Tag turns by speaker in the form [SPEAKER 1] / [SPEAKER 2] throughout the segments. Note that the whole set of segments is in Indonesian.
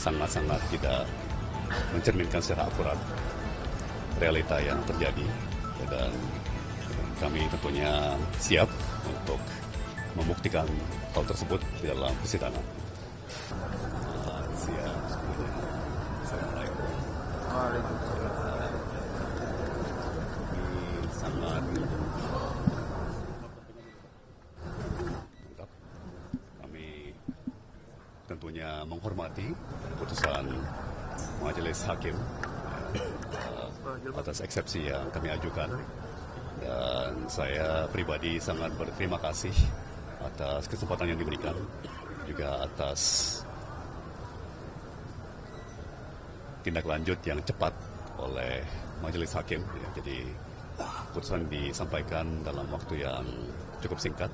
[SPEAKER 1] sangat-sangat tidak mencerminkan secara akurat realita yang terjadi, dan kami tentunya siap untuk membuktikan hal tersebut di dalam persidangan. Siap semuanya. Assalamualaikum. Ini sangat lengkap. Kami tentunya menghormati keputusan Majelis Hakim atas eksepsi yang kami ajukan, dan saya pribadi sangat berterima kasih atas kesempatan yang diberikan, juga atas tindak lanjut yang cepat oleh Majelis Hakim. Jadi keputusan disampaikan dalam waktu yang cukup singkat,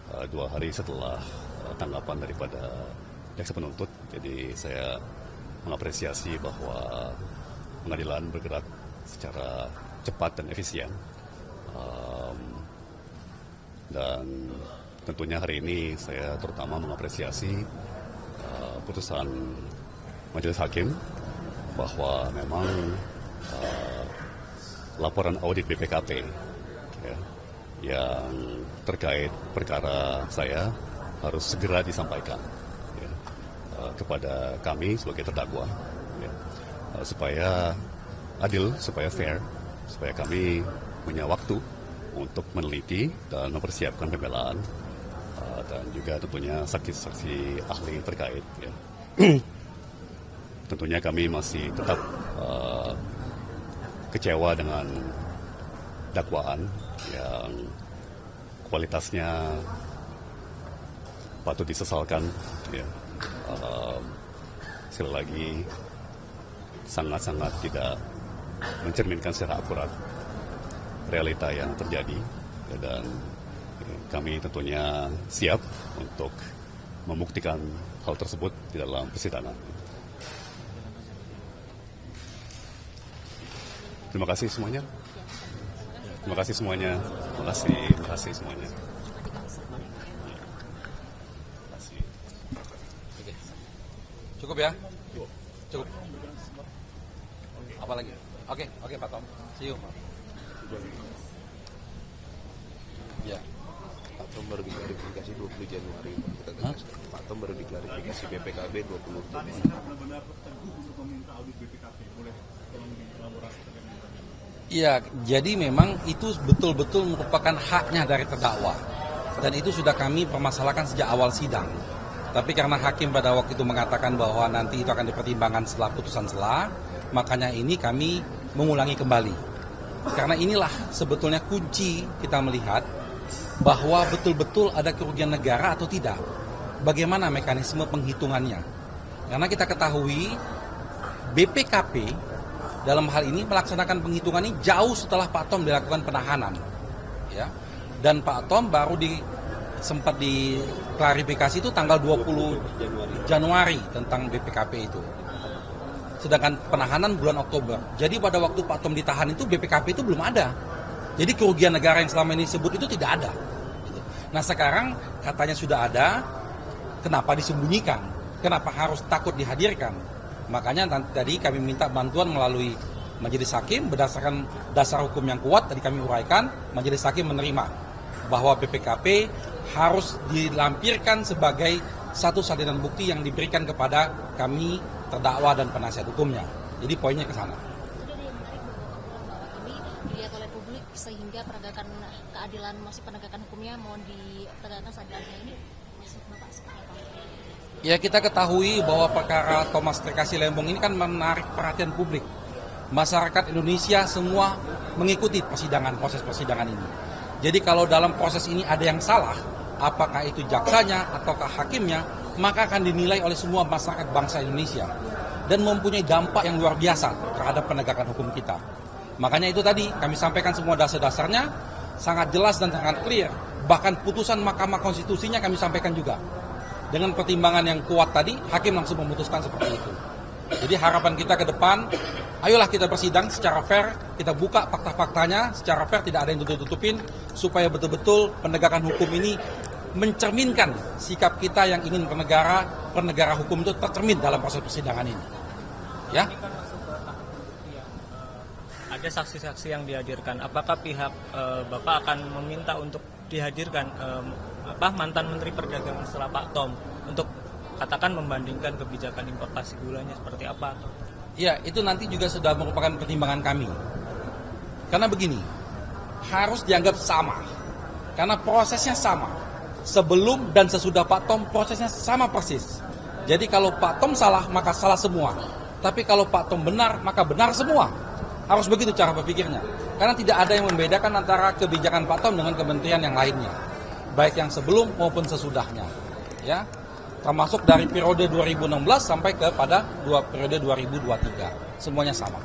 [SPEAKER 1] 2 hari setelah tanggapan daripada jaksa penuntut. Jadi saya mengapresiasi bahwa pengadilan bergerak secara cepat dan efisien, dan tentunya hari ini saya terutama mengapresiasi putusan Majelis Hakim bahwa memang laporan audit BPKP yang terkait perkara saya harus segera disampaikan kepada kami sebagai terdakwa, supaya adil, supaya fair, supaya kami punya waktu untuk meneliti dan mempersiapkan pembelaan, dan juga tentunya saksi-saksi ahli terkait. Tentunya kami masih tetap kecewa dengan dakwaan yang kualitasnya patut disesalkan. Sekali lagi, sangat-sangat tidak mencerminkan secara akurat realita yang terjadi, dan kami tentunya siap untuk membuktikan hal tersebut di dalam persidangan. Terima kasih semuanya. Terima kasih semuanya. Terima kasih semuanya.
[SPEAKER 2] Cukup ya? Cukup. Apa lagi? Oke, Pak Tom. See you. Ya.
[SPEAKER 3] Pak Tom baru diklarifikasi 20 Januari. Pak Tom baru diklarifikasi BPKB 20 Januari.
[SPEAKER 2] Iya, jadi memang itu betul-betul merupakan haknya dari terdakwa. Dan itu sudah kami permasalahkan sejak awal sidang. Tapi karena hakim pada waktu itu mengatakan bahwa nanti itu akan dipertimbangkan setelah putusan selah, makanya ini kami mengulangi kembali. Karena inilah sebetulnya kunci kita melihat bahwa betul-betul ada kerugian negara atau tidak. Bagaimana mekanisme penghitungannya. Karena kita ketahui BPKP dalam hal ini melaksanakan penghitungan ini jauh setelah Pak Tom dilakukan penahanan. Ya. Dan Pak Tom baru sempat diklarifikasi itu tanggal 20 Januari tentang BPKP itu. Sedangkan penahanan bulan Oktober. Jadi pada waktu Pak Tom ditahan itu BPKP itu belum ada. Jadi kerugian negara yang selama ini disebut itu tidak ada. Nah sekarang katanya sudah ada, kenapa disembunyikan? Kenapa harus takut dihadirkan? Makanya tadi kami minta bantuan melalui Majelis Hakim berdasarkan dasar hukum yang kuat, tadi kami uraikan, Majelis Hakim menerima bahwa BPKP harus dilampirkan sebagai satu salinan bukti yang diberikan kepada kami terdakwa dan penasihat hukumnya. Jadi poinnya ke sana.
[SPEAKER 4] Ini dilihat oleh publik sehingga penegakan keadilan, masih penegakan hukumnya mohon ditegakkan seadil-adilnya ini maksud Bapak seperti apa?
[SPEAKER 2] Ya kita ketahui bahwa perkara Thomas Trekasi Lembong ini kan menarik perhatian publik. Masyarakat Indonesia semua mengikuti proses persidangan ini. Jadi kalau dalam proses ini ada yang salah, apakah itu jaksanya ataukah hakimnya, maka akan dinilai oleh semua masyarakat bangsa Indonesia dan mempunyai dampak yang luar biasa terhadap penegakan hukum kita. Makanya itu tadi kami sampaikan semua dasar-dasarnya sangat jelas dan sangat clear. Bahkan putusan Mahkamah Konstitusinya kami sampaikan juga. Dengan pertimbangan yang kuat tadi, hakim langsung memutuskan seperti itu. Jadi harapan kita ke depan, ayolah kita bersidang secara fair, kita buka fakta-faktanya secara fair, tidak ada yang tutup-tutupin, supaya betul-betul penegakan hukum ini mencerminkan sikap kita yang ingin bernegara hukum itu tercermin dalam proses persidangan ini. Ya.
[SPEAKER 5] Ada saksi-saksi yang dihadirkan. Apakah pihak Bapak akan meminta untuk dihadirkan mantan Menteri Perdagangan setelah Pak Tom untuk katakan membandingkan kebijakan importasi gulanya seperti apa?
[SPEAKER 2] Ya, itu nanti juga sudah merupakan pertimbangan kami. Karena begini, harus dianggap sama. Karena prosesnya sama. Sebelum dan sesudah Pak Tom prosesnya sama persis. Jadi kalau Pak Tom salah, maka salah semua. Tapi kalau Pak Tom benar, maka benar semua. Harus begitu cara berpikirnya. Karena tidak ada yang membedakan antara kebijakan Pak Tom dengan kementerian yang lainnya. Baik yang sebelum maupun sesudahnya. Ya, termasuk dari periode 2016 sampai kepada periode 2023. Semuanya sama.